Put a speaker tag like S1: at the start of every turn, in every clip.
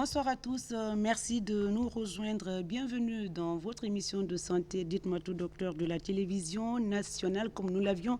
S1: Bonsoir à tous, merci de nous rejoindre. Bienvenue dans votre émission de santé. Dites-moi tout, docteur, de la télévision nationale, comme nous l'avions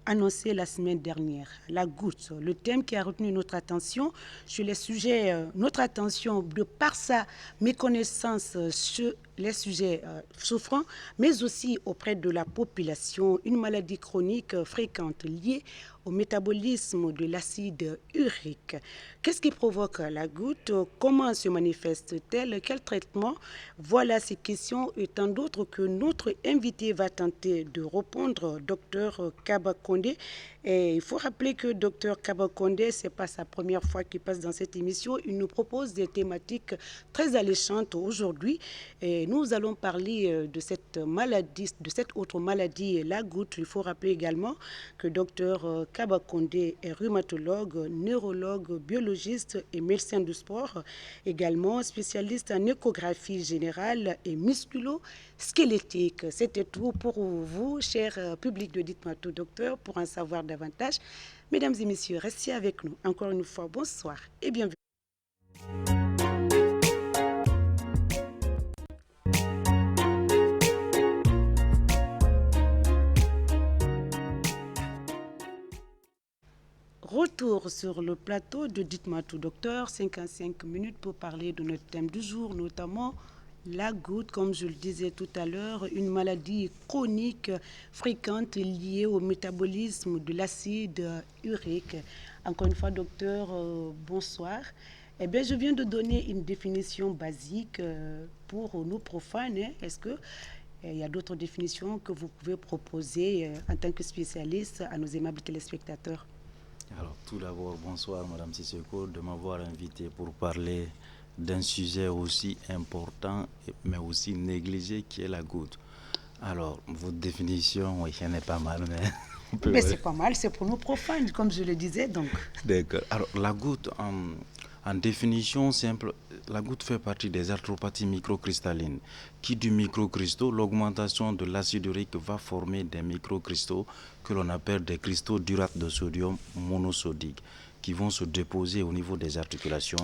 S1: annoncé la semaine dernière. La goutte, le thème qui a retenu notre attention sur les sujets, notre attention de par sa méconnaissance sur les sujets souffrants, mais aussi auprès de la population, une maladie chronique fréquente liée au métabolisme de l'acide urique. Qu'est-ce qui provoque la goutte? Comment se manifeste-t-elle? Quel traitement? Voilà ces questions et tant d'autres que notre invité va tenter de répondre, docteur Kaba Condé. Et il faut rappeler que docteur Kaba Condé, ce n'est pas sa première fois qu'il passe dans cette émission. Il nous propose des thématiques très alléchantes aujourd'hui. Et nous allons parler de cette maladie, de cette autre maladie, la goutte. Il faut rappeler également que docteur Kaba Condé est rhumatologue, neurologue, biologiste et médecin du sport, également spécialiste en échographie générale et musculo-squelettique. C'était tout pour vous, cher public de Dites-moi tout, docteur, pour en savoir davantage. Mesdames et messieurs, restez avec nous. Encore une fois, bonsoir et bienvenue. Retour sur le plateau de Dites-moi tout, docteur, 55 minutes pour parler de notre thème du jour, notamment la goutte, comme je le disais tout à l'heure, une maladie chronique fréquente liée au métabolisme de l'acide urique. Encore une fois, docteur, bonsoir. Eh bien, je viens de donner une définition basique pour nous profanes. Est-ce que il y a d'autres définitions que vous pouvez proposer en tant que spécialiste à nos aimables téléspectateurs?
S2: Alors, tout d'abord, bonsoir Madame Sisseko de m'avoir invité pour parler d'un sujet aussi important mais aussi négligé qui est la goutte. Alors, votre définition, oui, elle n'est pas mal, mais on peut...
S1: Mais c'est pas mal, c'est pour nous profanes, comme je le disais, donc.
S2: D'accord. Alors, la goutte, en définition simple, la goutte fait partie des arthropathies microcristallines. Qui dit microcristaux, l'augmentation de l'acide urique va former des microcristaux que l'on appelle des cristaux d'urate de sodium monosodique qui vont se déposer au niveau des articulations,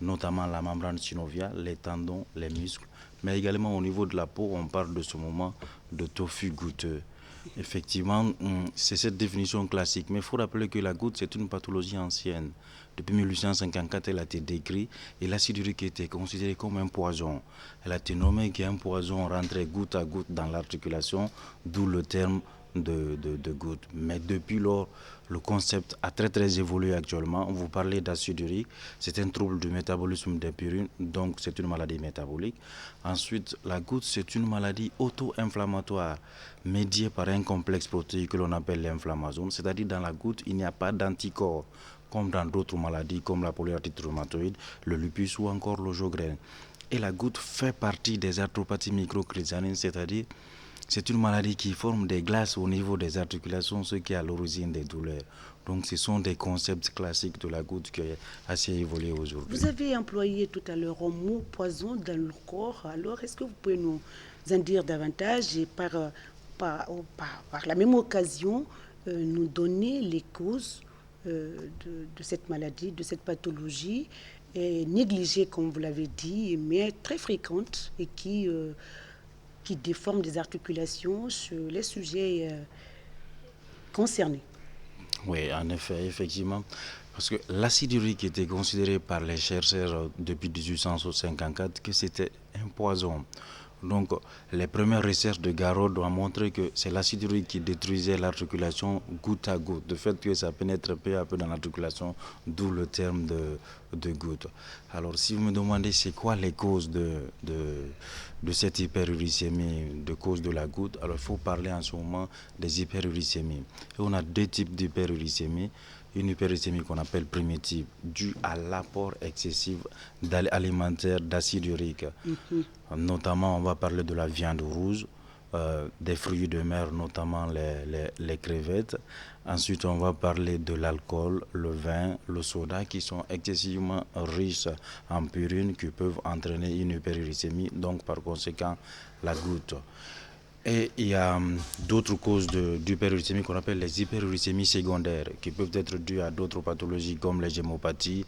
S2: notamment la membrane synoviale, les tendons, les muscles, mais également au niveau de la peau, on parle de ce moment de tofu goutteux. Effectivement, c'est cette définition classique. Mais il faut rappeler que la goutte, c'est une pathologie ancienne. Depuis 1854, elle a été décrite et l'acide urique était considéré comme un poison. Elle a été nommée qu'un poison rentrait goutte à goutte dans l'articulation, d'où le terme de goutte. Mais depuis lors, le concept a très évolué actuellement. Vous parlez d'acide urique, c'est un trouble du métabolisme des purines, donc c'est une maladie métabolique. Ensuite, la goutte, c'est une maladie auto-inflammatoire médiée par un complexe protéique que l'on appelle l'inflammasome, c'est-à-dire dans la goutte, il n'y a pas d'anticorps, comme dans d'autres maladies comme la polyarthrite rhumatoïde, le lupus ou encore le Sjögren. Et la goutte fait partie des arthropathies microcrystalline, c'est-à-dire c'est une maladie qui forme des glaces au niveau des articulations, ce qui est à l'origine des douleurs. Donc ce sont des concepts classiques de la goutte qui est assez évolué aujourd'hui.
S1: Vous avez employé tout à l'heure un mot poison dans le corps. Alors, est-ce que vous pouvez nous en dire davantage et par la même occasion nous donner les causes de cette maladie, de cette pathologie négligée, comme vous l'avez dit, mais très fréquente et qui déforme des articulations sur les sujets concernés?
S2: Oui, en effet, effectivement. Parce que l'acide urique était considéré par les chercheurs depuis 1854 que c'était un poison. Donc, les premières recherches de Garrod ont montré que c'est l'acide urique qui détruisait l'articulation goutte à goutte. De fait que ça pénètre peu à peu dans l'articulation, d'où le terme de goutte. Alors, si vous me demandez c'est quoi les causes de cette hyperuricémie, de cause de la goutte, alors il faut parler en ce moment des hyperuricémies. Et on a deux types d'hyperuricémie. Une hyperuricémie qu'on appelle primitive, due à l'apport excessif alimentaire d'acide urique. Notamment, on va parler de la viande rouge, des fruits de mer, notamment les crevettes. Ensuite, on va parler de l'alcool, le vin, le soda, qui sont excessivement riches en purine, qui peuvent entraîner une hyperuricémie, donc par conséquent la goutte. Et il y a d'autres causes d'hyperuricémie qu'on appelle les hyperuricémies secondaires, qui peuvent être dues à d'autres pathologies comme les hémopathies,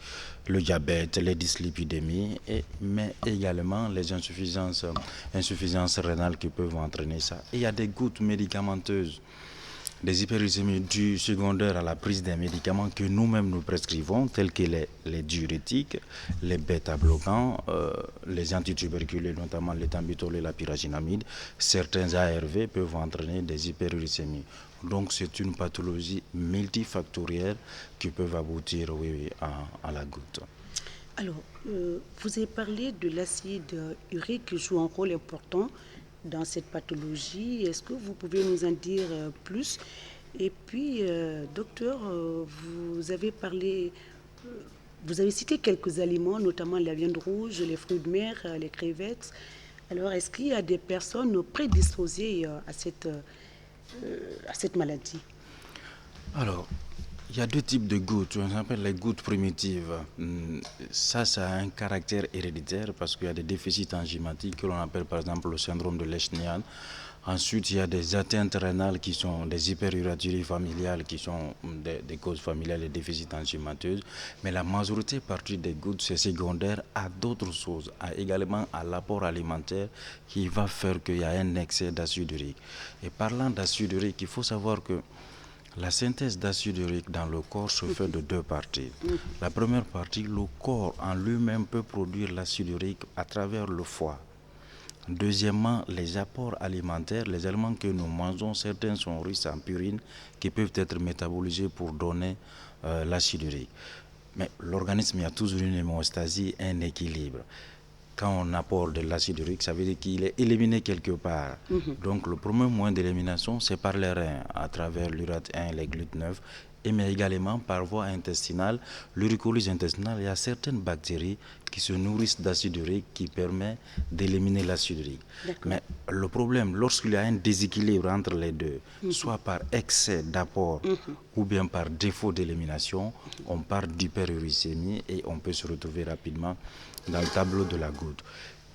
S2: le diabète, les dyslipidémies, mais également les insuffisances rénales qui peuvent entraîner ça. Et il y a des gouttes médicamenteuses, des hyperuricémies dues secondaires à la prise des médicaments que nous-mêmes nous prescrivons, tels que les diurétiques, les bêta-bloquants, les antituberculés, notamment l'éthambutol et la pyrazinamide. Certains ARV peuvent entraîner des hyperuricémies. Donc c'est une pathologie multifactorielle qui peut aboutir à la goutte.
S1: Alors, vous avez parlé de l'acide urique qui joue un rôle important dans cette pathologie. Est-ce que vous pouvez nous en dire plus? Et puis, docteur, vous avez parlé, vous avez cité quelques aliments, notamment la viande rouge, les fruits de mer, les crevettes. Alors, est-ce qu'il y a des personnes prédisposées à cette maladie?
S2: Alors, il y a deux types de gouttes. On appelle les gouttes primitives. Ça a un caractère héréditaire parce qu'il y a des déficits enzymatiques que l'on appelle par exemple le syndrome de Leschnian. Ensuite, il y a des atteintes rénales qui sont des hyperuraturies familiales qui sont des causes familiales et déficits enzymateux. Mais la majorité partie des gouttes, c'est secondaire à d'autres choses, également à l'apport alimentaire qui va faire qu'il y a un excès d'acide urique. Et parlant d'acide urique, il faut savoir que la synthèse d'acide urique dans le corps se fait de deux parties. La première partie, le corps en lui-même peut produire l'acide urique à travers le foie. Deuxièmement, les apports alimentaires, les aliments que nous mangeons, certains sont riches en purine qui peuvent être métabolisés pour donner l'acide urique. Mais l'organisme, il y a toujours une hémostasie, un équilibre. Quand on apporte de l'acide urique, ça veut dire qu'il est éliminé quelque part. Donc le premier moyen d'élimination, c'est par les reins, à travers l'urate 1, les GLUT9, mais également par voie intestinale, l'uricolyse intestinale. Il y a certaines bactéries qui se nourrissent d'acide urique qui permet d'éliminer l'acide urique. Mais le problème, lorsqu'il y a un déséquilibre entre les deux, soit par excès d'apport ou bien par défaut d'élimination, on part d'hyperuricémie et on peut se retrouver rapidement dans le tableau de la goutte.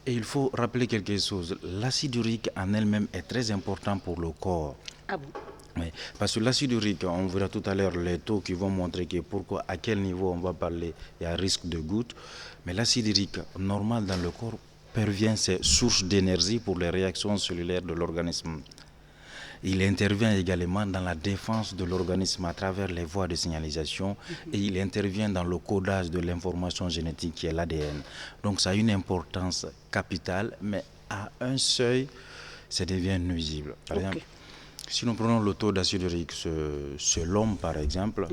S2: Et il faut rappeler quelque chose, l'acide urique en elle-même est très important pour le corps.
S1: Ah bon?
S2: Oui, parce que l'acide urique, on verra tout à l'heure les taux qui vont montrer pourquoi, à quel niveau on va parler, il y a un risque de goutte. Mais l'acide urique normal dans le corps parvient, c'est source d'énergie pour les réactions cellulaires de l'organisme. Il intervient également dans la défense de l'organisme à travers les voies de signalisation et il intervient dans le codage de l'information génétique qui est l'ADN. Donc ça a une importance capitale, mais à un seuil, ça devient nuisible. Par exemple, si nous prenons le taux d'acide urique chez l'homme, par exemple,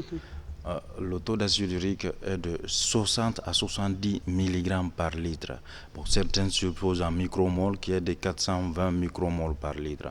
S2: le taux d'acide urique est de 60 à 70 mg par litre. Bon, certains supposent en micromoles qui est de 420 micromoles par litre.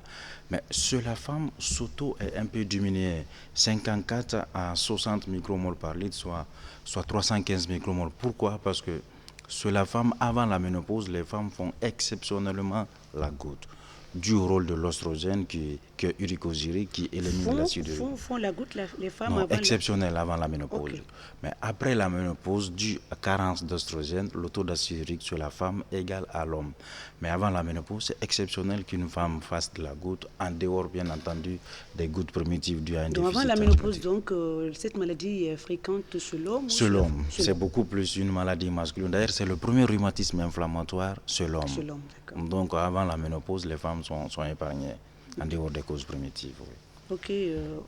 S2: Mais chez la femme, ce taux est un peu diminué, 54 à 60 micromoles par litre, soit 315 micromoles. Pourquoi? Parce que chez la femme, avant la ménopause, les femmes font exceptionnellement la goutte, dû au rôle de l'ostrogène qui est uricosurique, qui élimine l'acide urique.
S1: Font la goutte les femmes
S2: Non,
S1: avant
S2: exceptionnel avant la ménopause. Mais après la ménopause, dû à carence d'ostrogène, le taux d'acide urique sur la femme est égal à l'homme. Mais avant la ménopause, c'est exceptionnel qu'une femme fasse de la goutte, en dehors bien entendu des gouttes primitives dues à un déficit.
S1: Avant la ménopause, donc, cette maladie est fréquente chez l'homme?
S2: Chez l'homme, c'est beaucoup plus une maladie masculine. D'ailleurs, c'est le premier rhumatisme inflammatoire chez l'homme. Donc avant la ménopause, les femmes sont épargnées, en dehors des causes primitives. Oui.
S1: Ok,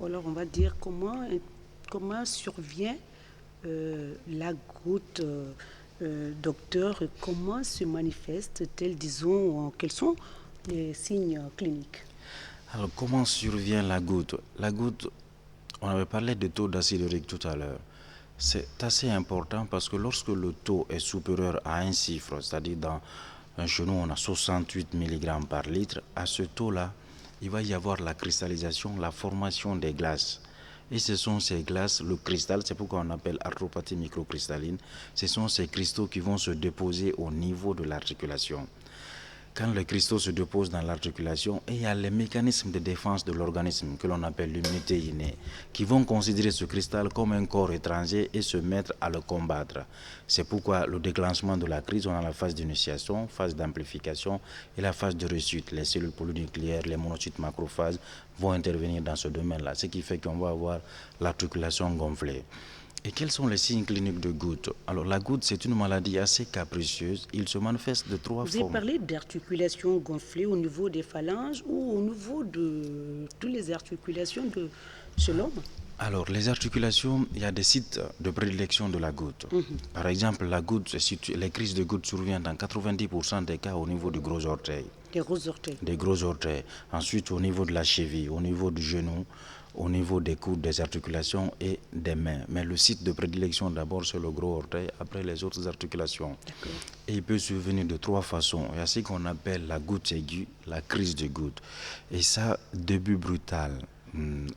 S1: alors on va dire comment survient la goutte, docteur, comment se manifeste-t-elle, disons, quels sont les signes cliniques?
S2: Alors comment survient la goutte? La goutte, on avait parlé de taux d'acide urique tout à l'heure. C'est assez important parce que lorsque le taux est supérieur à un chiffre, c'est-à-dire chez nous on a 68 mg par litre, à ce taux-là, il va y avoir la cristallisation, la formation des glaces. Et ce sont ces glaces, le cristal, c'est pourquoi on appelle arthropathie microcristalline, ce sont ces cristaux qui vont se déposer au niveau de l'articulation. quand les cristaux se déposent dans l'articulation, et il y a les mécanismes de défense de l'organisme que l'on appelle l'immunité innée, qui vont considérer ce cristal comme un corps étranger et se mettre à le combattre. C'est pourquoi le déclenchement de la crise, on a la phase d'initiation, phase d'amplification et la phase de réussite. Les cellules polynucléaires, les monocytes macrophages vont intervenir dans ce domaine-là, ce qui fait qu'on va avoir l'articulation gonflée. Et quels sont les signes cliniques de goutte? Alors la goutte, c'est une maladie assez capricieuse. Il se manifeste de trois
S1: Vous avez
S2: formes.
S1: parlé d'articulation gonflée au niveau des phalanges ou au niveau de toutes les articulations chez l'homme?
S2: Alors les articulations, il y a des sites de prédilection de la goutte. Par exemple, la goutte, les crises de goutte surviennent dans 90% des cas au niveau du gros orteil.
S1: Des gros orteils.
S2: Des gros orteils. Ensuite, au niveau de la cheville, au niveau du genou, au niveau des coudes, des articulations et des mains. Mais le site de prédilection d'abord c'est le gros orteil, après les autres articulations. Et il peut survenir de trois façons. Il y a ce qu'on appelle la goutte aiguë, la crise de goutte. Et ça, début brutal.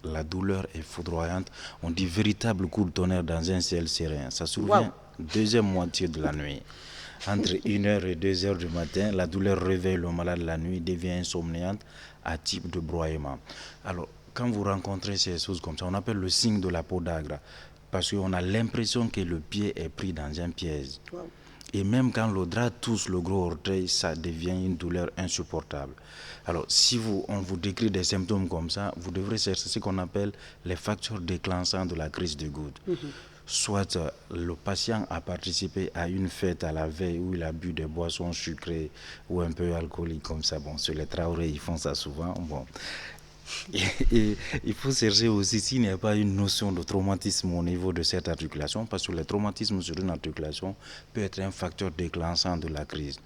S2: La douleur est foudroyante. On dit véritable coup de tonnerre dans un ciel serein. Ça survient deuxième moitié de la nuit. Entre 1h et 2h du matin, la douleur réveille le malade la nuit, devient insomniante à type de broyement. Alors, quand vous rencontrez ces choses comme ça, on appelle le signe de la podagra, parce qu'on a l'impression que le pied est pris dans un piège. Wow. Et même quand le drap touche le gros orteil, ça devient une douleur insupportable. Alors, si on vous décrit des symptômes comme ça, vous devrez chercher ce qu'on appelle les facteurs déclenchants de la crise de goutte. Soit le patient a participé à une fête à la veille où il a bu des boissons sucrées ou un peu alcooliques comme ça. Bon, sur les Traoré, ils font ça souvent. Bon. Et il faut chercher aussi s'il n'y a pas une notion de traumatisme au niveau de cette articulation, parce que le traumatisme sur une articulation peut être un facteur déclenchant de la crise.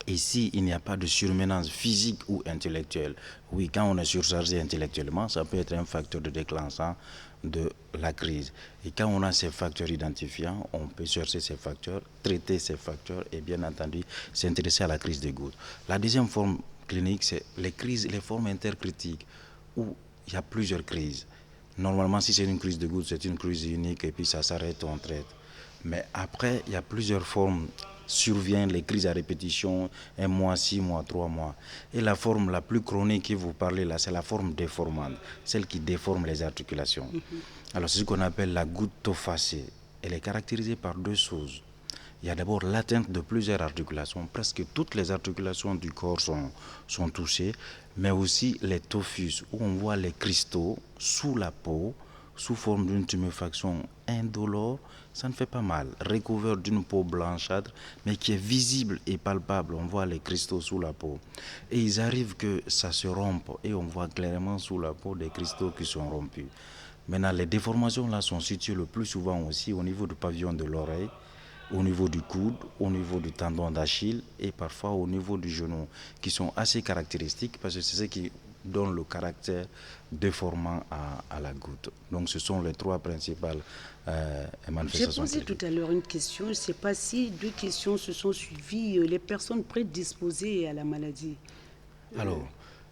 S2: Et s'il n'y a pas de surmenance physique ou intellectuelle, oui, quand on est surchargé intellectuellement, ça peut être un facteur de déclenchant de la crise. Et quand on a ces facteurs identifiants, on peut chercher ces facteurs, traiter ces facteurs et bien entendu s'intéresser à la crise de goutte. La deuxième forme clinique, c'est les formes intercritiques où il y a plusieurs crises. Normalement, si c'est une crise de goutte, c'est une crise unique et puis ça s'arrête, on traite. Mais après, il y a plusieurs formes. Surviennent les crises à répétition, 1 mois, 6 mois, 3 mois. Et la forme la plus chronique que vous parlez là, c'est la forme déformante, celle qui déforme les articulations. Alors c'est ce qu'on appelle la goutte tophacée. Elle est caractérisée par deux choses. Il y a d'abord l'atteinte de plusieurs articulations. Presque toutes les articulations du corps sont touchées, mais aussi les tophus, où on voit les cristaux sous la peau, sous forme d'une tuméfaction indolore. Ça ne fait pas mal, recouvert d'une peau blanchâtre, mais qui est visible et palpable. On voit les cristaux sous la peau. Et il arrive que ça se rompe, et on voit clairement sous la peau des cristaux qui sont rompus. Maintenant, les déformations là sont situées le plus souvent aussi au niveau du pavillon de l'oreille, au niveau du coude, au niveau du tendon d'Achille et parfois au niveau du genou, qui sont assez caractéristiques parce que c'est ce qui donne le caractère déformant à la goutte. Donc ce sont les trois principales manifestations.
S1: J'ai posé tout à l'heure une question, je ne sais pas si deux questions se sont suivies, les personnes prédisposées à la maladie.
S2: Alors,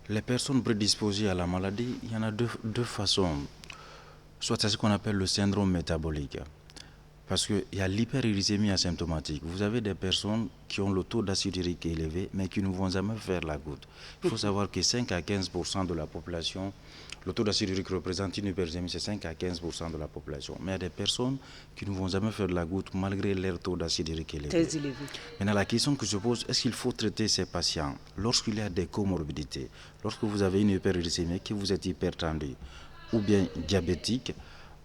S2: les personnes prédisposées à la maladie, il y en a deux façons. Soit c'est ce qu'on appelle le syndrome métabolique. Parce qu'il y a l'hyperuricémie asymptomatique. Vous avez des personnes qui ont le taux d'acide urique élevé, mais qui ne vont jamais faire la goutte. Il faut savoir que 5 à 15% de la population, le taux d'acide urique représente une hyperuricémie, c'est 5 à 15% de la population. Mais il y a des personnes qui ne vont jamais faire la goutte malgré leur taux d'acide urique élevé.
S1: Très élevé.
S2: Maintenant, la question que je pose, est-ce qu'il faut traiter ces patients lorsqu'il y a des comorbidités, lorsque vous avez une hyperuricémie, que vous êtes hypertendu ou bien diabétique,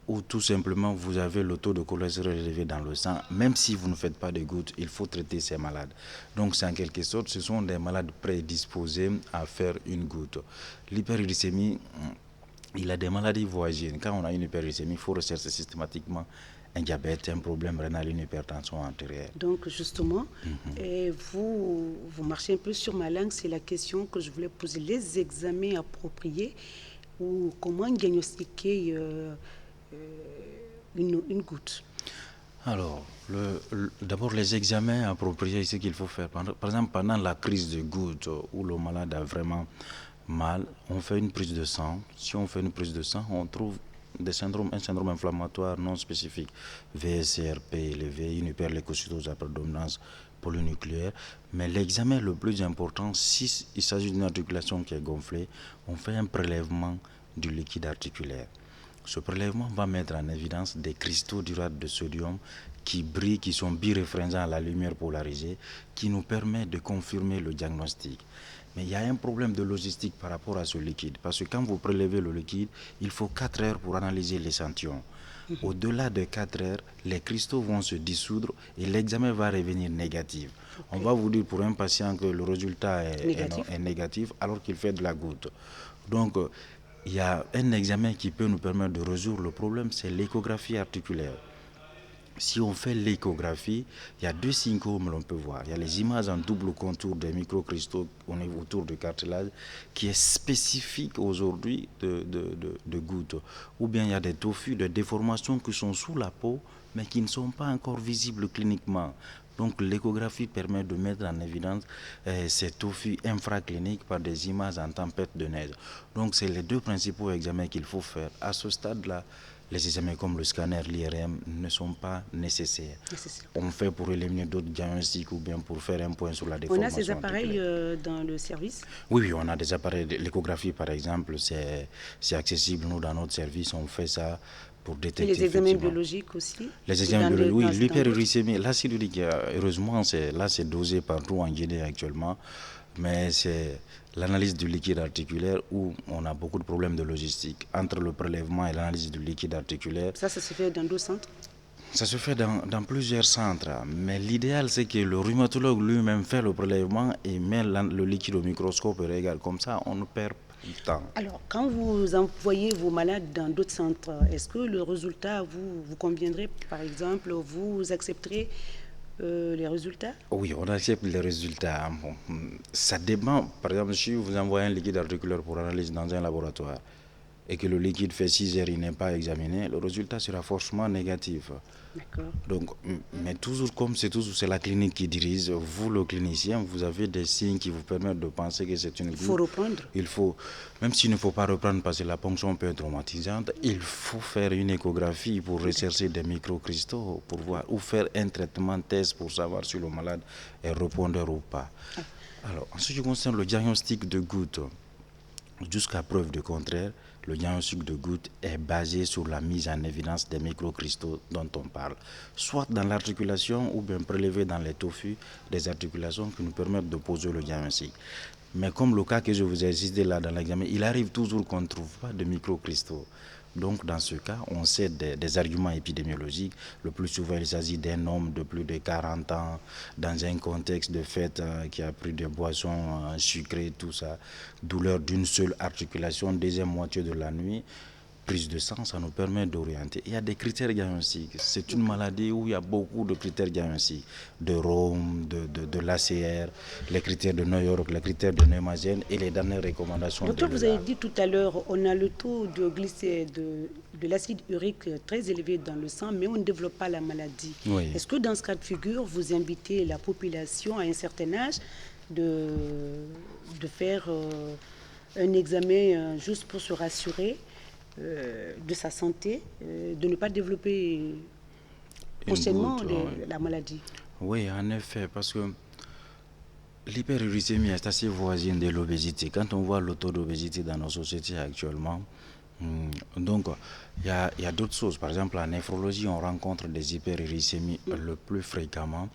S2: ou tout simplement vous avez le taux de cholestérol élevé dans le sang, même si vous ne faites pas de gouttes, il faut traiter ces malades. Donc c'est en quelque sorte, ce sont des malades prédisposés à faire une goutte. L'hyperuricémie, il y a des maladies voisines. Quand on a une hyperuricémie, il faut rechercher systématiquement un diabète, un problème rénal, une hypertension antérieure.
S1: Donc justement, vous marchez un peu sur ma langue, c'est la question que je voulais poser. Les examens appropriés ou comment diagnostiquer une goutte?
S2: Alors, d'abord les examens appropriés, c'est ce qu'il faut faire. Par exemple, pendant la crise de goutte où le malade a vraiment mal, on fait une prise de sang. Si on fait une prise de sang, on trouve un syndrome inflammatoire non spécifique, VSCRP élevé, une hyperleucocytose à prédominance polynucléaire. Mais l'examen le plus important, si il s'agit d'une articulation qui est gonflée, on fait un prélèvement du liquide articulaire. Ce prélèvement va mettre en évidence des cristaux d'urate de sodium qui brillent, qui sont biréfringents à la lumière polarisée, qui nous permet de confirmer le diagnostic. Mais il y a un problème de logistique par rapport à ce liquide, parce que quand vous prélevez le liquide, il faut 4 heures pour analyser l'échantillon. Au-delà de 4 heures, les cristaux vont se dissoudre et l'examen va revenir négatif. On va vous dire pour un patient que le résultat est négatif alors qu'il fait de la goutte. Donc, il y a un examen qui peut nous permettre de résoudre le problème, c'est l'échographie articulaire. Si on fait l'échographie, il y a 2 signes que l'on peut voir. Il y a les images en double contour des microcristaux autour du cartilage qui est spécifique aujourd'hui de gouttes. Ou bien il y a des tophus, des déformations qui sont sous la peau mais qui ne sont pas encore visibles cliniquement. Donc l'échographie permet de mettre en évidence ces tophus infracliniques par des images en tempête de neige. Donc c'est les 2 principaux examens qu'il faut faire. À ce stade-là, les examens comme le scanner, l'IRM ne sont pas nécessaires. On fait pour éliminer d'autres diagnostics ou bien pour faire un point sur la déformation.
S1: On a ces appareils dans le service?
S2: Oui, on a des appareils. L'échographie, par exemple, c'est accessible. Nous, dans notre service, on fait ça pour détecter.
S1: Et les examens biologiques aussi?
S2: Les examens biologiques, oui, l'hyperuricémie, l'acide urique, heureusement, c'est dosé partout en Guinée actuellement, mais c'est l'analyse du liquide articulaire où on a beaucoup de problèmes de logistique. Entre le prélèvement et l'analyse du liquide articulaire.
S1: Ça se fait dans 2 centres?
S2: Ça se fait dans plusieurs centres, mais l'idéal c'est que le rhumatologue lui-même fait le prélèvement et met le liquide au microscope et regarde. Comme ça, on ne perd pas de temps.
S1: Alors, quand vous envoyez vos malades dans d'autres centres, est-ce que le résultat vous conviendrait? Par exemple, vous accepterez les résultats?
S2: Oui, on accepte les résultats. Bon, ça dépend. Par exemple, si vous envoyez un liquide articulaire pour analyse dans un laboratoire et que le liquide fait 6 heures, il n'est pas examiné, le résultat sera forcément négatif.
S1: D'accord.
S2: Donc, mais toujours comme c'est la clinique qui dirige, vous le clinicien, vous avez des signes qui vous permettent de penser que c'est une goutte.
S1: Il faut reprendre.
S2: Il faut, même s'il ne faut pas reprendre parce que la ponction peut être traumatisante, il faut faire une échographie pour rechercher des microcristaux, pour voir, ou faire un traitement test pour savoir si le malade est répondeur ou pas. Alors, en ce qui concerne le diagnostic de goutte, jusqu'à preuve du contraire, le diagnostic de goutte est basé sur la mise en évidence des microcristaux dont on parle, soit dans l'articulation ou bien prélevé dans les tophus des articulations qui nous permettent de poser le diagnostic. Mais comme le cas que je vous ai cité là dans l'examen, il arrive toujours qu'on ne trouve pas de microcristaux. Donc dans ce cas, on sait des arguments épidémiologiques. Le plus souvent, il s'agit d'un homme de plus de 40 ans dans un contexte de fête qui a pris des boissons sucrées, tout ça. Douleur d'une seule articulation, deuxième moitié de la nuit. Prise de sang, ça nous permet d'orienter. Il y a des critères diagnostiques. C'est une maladie où il y a beaucoup de critères diagnostiques. De Rome, de l'ACR, les critères de New York, les critères de Nemagen et les dernières recommandations.
S1: Docteur, vous avez dit tout à l'heure, on a le taux de de l'acide urique très élevé dans le sang, mais on ne développe pas la maladie.
S2: Oui.
S1: Est-ce que dans ce cas de figure, vous invitez la population à un certain âge de faire un examen juste pour se rassurer de sa santé, de ne pas développer prochainement la maladie?
S2: Oui, en effet, parce que l'hyperuricémie est assez voisine de l'obésité. Quand on voit le taux d'obésité dans nos sociétés actuellement, donc il y a d'autres choses. Par exemple, en néphrologie, on rencontre des hyperuricémies le plus fréquemment.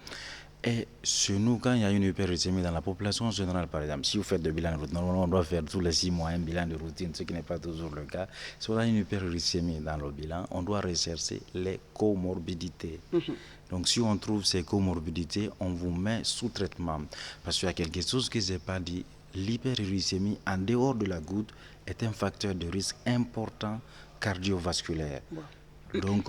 S2: Et chez nous, quand il y a une hyperuricémie dans la population générale, par exemple, si vous faites des bilans de routine, normalement on doit faire tous les 6 mois un bilan de routine, ce qui n'est pas toujours le cas. Si on a une hyperuricémie dans le bilan, on doit rechercher les comorbidités. Donc si on trouve ces comorbidités, on vous met sous traitement. Parce qu'il y a quelque chose que je n'ai pas dit, l'hyperuricémie, en dehors de la goutte, est un facteur de risque important cardiovasculaire. Donc,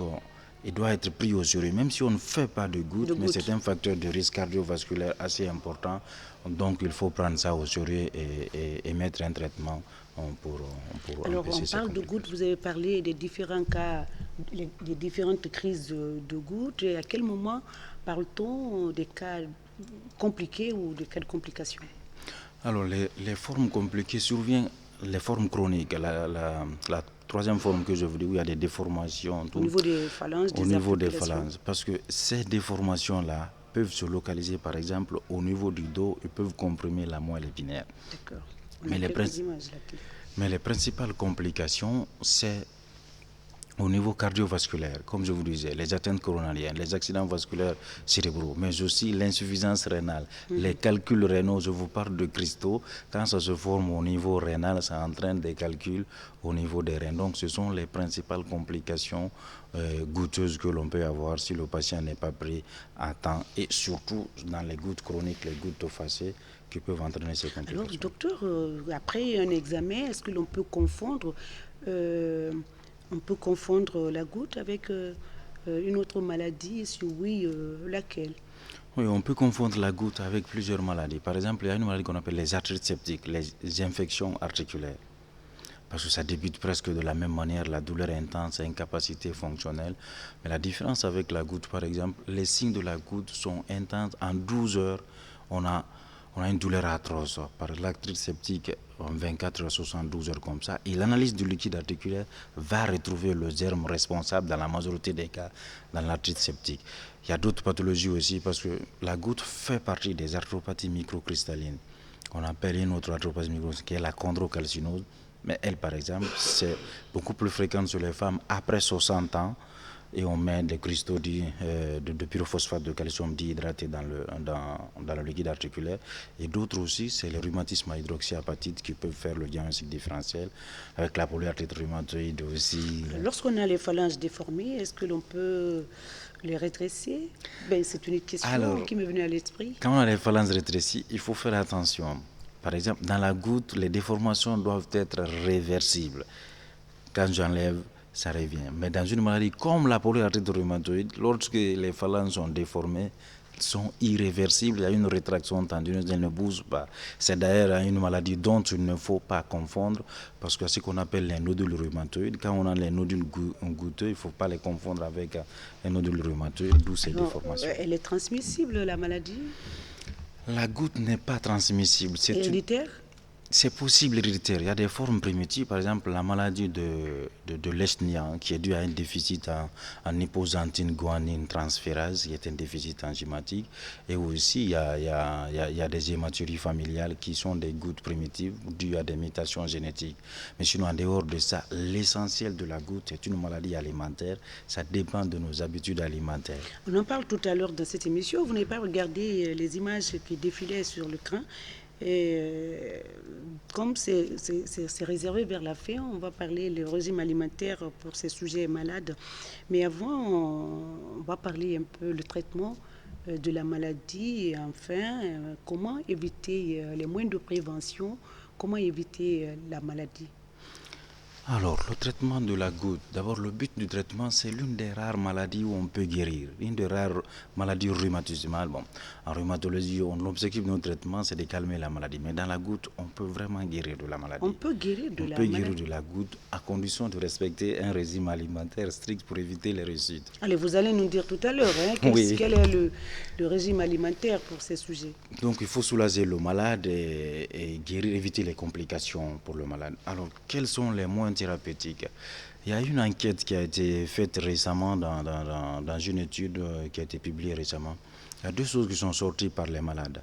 S2: il doit être pris au sérieux, même si on ne fait pas de goutte, mais c'est un facteur de risque cardiovasculaire assez important. Donc, il faut prendre ça au sérieux et mettre un traitement pour
S1: Alors,
S2: empêcher
S1: on parle de gouttes, vous avez parlé des différents cas, des différentes crises de gouttes. Et à quel moment parle-t-on des cas compliqués ou des cas de complications?
S2: Alors, les formes compliquées surviennent, les formes chroniques. La troisième forme que je vous dis, où il y a des déformations.
S1: Au niveau des phalanges,
S2: au niveau des phalanges. Parce que ces déformations-là peuvent se localiser par exemple au niveau du dos et peuvent comprimer la moelle épinière.
S1: D'accord.
S2: Mais les principales complications, c'est au niveau cardiovasculaire, comme je vous disais, les atteintes coronariennes, les accidents vasculaires cérébraux, mais aussi l'insuffisance rénale, les calculs rénaux, je vous parle de cristaux, quand ça se forme au niveau rénal, ça entraîne des calculs au niveau des reins. Donc ce sont les principales complications goûteuses que l'on peut avoir si le patient n'est pas pris à temps, et surtout dans les gouttes chroniques, les gouttes phacées qui peuvent entraîner ces complications.
S1: Alors, docteur, après un examen, est-ce que l'on peut confondre la goutte avec une autre maladie? Si oui, laquelle?
S2: Oui, on peut confondre la goutte avec plusieurs maladies. Par exemple, il y a une maladie qu'on appelle les arthrites septiques, les infections articulaires. Parce que ça débute presque de la même manière, la douleur intense, incapacité fonctionnelle. Mais la différence avec la goutte, par exemple, les signes de la goutte sont intenses. En 12 heures, on a une douleur atroce. Par l'arthrite septique, en 24 à 72 heures comme ça. Et l'analyse du liquide articulaire va retrouver le germe responsable dans la majorité des cas dans l'arthrite septique. Il y a d'autres pathologies aussi parce que la goutte fait partie des arthropathies microcristallines. On appelle une autre arthropathie microcristallline qui est la chondrocalcinose. Mais elle, par exemple, c'est beaucoup plus fréquent sur les femmes après 60 ans. Et on met des cristaux de pyrophosphate de calcium dihydraté dans le liquide articulaire. Et d'autres aussi, c'est les rhumatismes à hydroxyapatite qui peuvent faire le diagnostic différentiel avec la polyarthrite rhumatoïde aussi.
S1: Lorsqu'on a les phalanges déformées, est-ce que l'on peut les rétrécir? C'est une question qui m'est venue à l'esprit.
S2: Quand on a les phalanges rétrécies, il faut faire attention. Par exemple, dans la goutte, les déformations doivent être réversibles. Quand j'enlève, ça revient. Mais dans une maladie comme la polyarthrite rhumatoïde, lorsque les phalanges sont déformées, sont irréversibles, il y a une rétraction tendineuse, elles ne bougent pas. C'est d'ailleurs une maladie dont il ne faut pas confondre, parce que c'est ce qu'on appelle les nodules rhumatoïdes. Quand on a les nodules goutteux, il ne faut pas les confondre avec un nodule rhumatoïde, d'où ces déformations.
S1: Elle est transmissible, la maladie?
S2: La goutte n'est pas transmissible.
S1: C'est héréditaire?
S2: C'est possible héréditaire. Il y a des formes primitives, par exemple la maladie de Leschnia, qui est due à un déficit en hyposantine guanine transférase, qui est un déficit enzymatique. Et aussi, il y a des hématuries familiales qui sont des gouttes primitives dues à des mutations génétiques. Mais sinon, en dehors de ça, l'essentiel de la goutte est une maladie alimentaire. Ça dépend de nos habitudes alimentaires.
S1: On en parle tout à l'heure dans cette émission. Vous n'avez pas regardé les images qui défilaient sur l'écran. Et comme c'est réservé vers la fin, on va parler du régime alimentaire pour ces sujets malades. Mais avant, on va parler un peu le traitement de la maladie et enfin, comment éviter les moyens de prévention, comment éviter la maladie.
S2: Alors, le traitement de la goutte, d'abord le but du traitement, c'est l'une des rares maladies où on peut guérir, une des rares maladies rhumatismales. Bon, en rhumatologie, l'objectif de notre traitement, c'est de calmer la maladie. Mais dans la goutte, on peut vraiment guérir de la maladie.
S1: On peut guérir de la maladie.
S2: On peut guérir de la goutte à condition de respecter un régime alimentaire strict pour éviter les réussites.
S1: Allez, vous allez nous dire tout à l'heure quel est le régime alimentaire pour ces sujets.
S2: Donc, il faut soulager le malade et guérir, éviter les complications pour le malade. Alors, quels sont les moyens thérapeutiques? Il y a une enquête qui a été faite récemment dans une étude qui a été publiée récemment. Il y a deux choses qui sont sorties par les malades.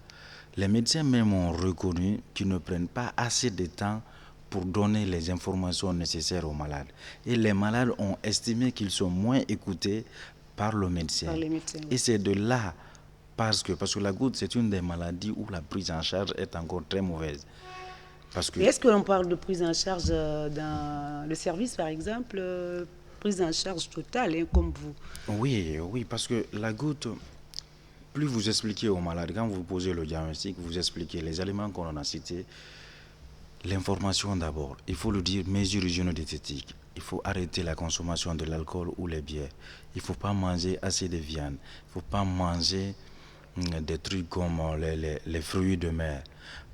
S2: Les médecins même ont reconnu qu'ils ne prennent pas assez de temps pour donner les informations nécessaires aux malades. Et les malades ont estimé qu'ils sont moins écoutés par le médecin.
S1: Par les médecins, oui.
S2: Et c'est de là, parce que la goutte, c'est une des maladies où la prise en charge est encore très mauvaise.
S1: Est-ce que l'on parle de prise en charge dans le service, par exemple, prise en charge totale, comme vous?
S2: Oui, parce que la goutte, plus vous expliquez aux malades, quand vous posez le diagnostic, vous expliquez les aliments qu'on a cités, l'information d'abord. Il faut le dire, mesures hygiéno-diététiques. Il faut arrêter la consommation de l'alcool ou les bières. Il ne faut pas manger assez de viande. Il ne faut pas manger des trucs comme les fruits de mer.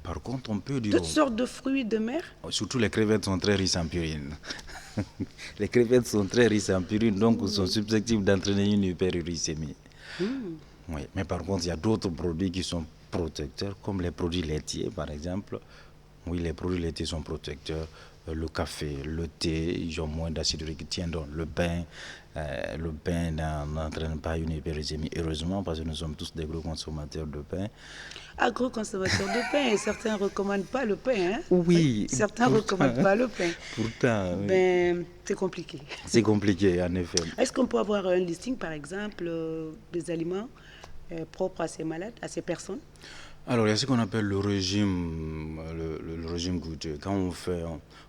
S2: Par contre, on peut dire...
S1: Toutes sortes de fruits de mer?
S2: Surtout les crevettes sont très riches en purine. Les crevettes sont très riches en purine, donc sont susceptibles d'entraîner une hyperuricémie. Oui, mais par contre, il y a d'autres produits qui sont protecteurs, comme les produits laitiers, par exemple. Oui, les produits laitiers sont protecteurs. Le café, le thé, ils ont moins d'acide urique. Tiens donc, le pain n'entraîne pas une hyperglycémie, heureusement, parce que nous sommes tous des gros consommateurs de pain.
S1: Gros consommateur de pain, et certains ne recommandent pas le pain. Hein?
S2: Oui,
S1: Certains ne recommandent pas le pain.
S2: Pourtant, oui.
S1: Ben, c'est compliqué.
S2: C'est compliqué, en effet.
S1: Est-ce qu'on peut avoir un listing, par exemple, des aliments propres à ces malades, à ces personnes?
S2: Alors, il y a ce qu'on appelle le régime, le régime goûteux. Quand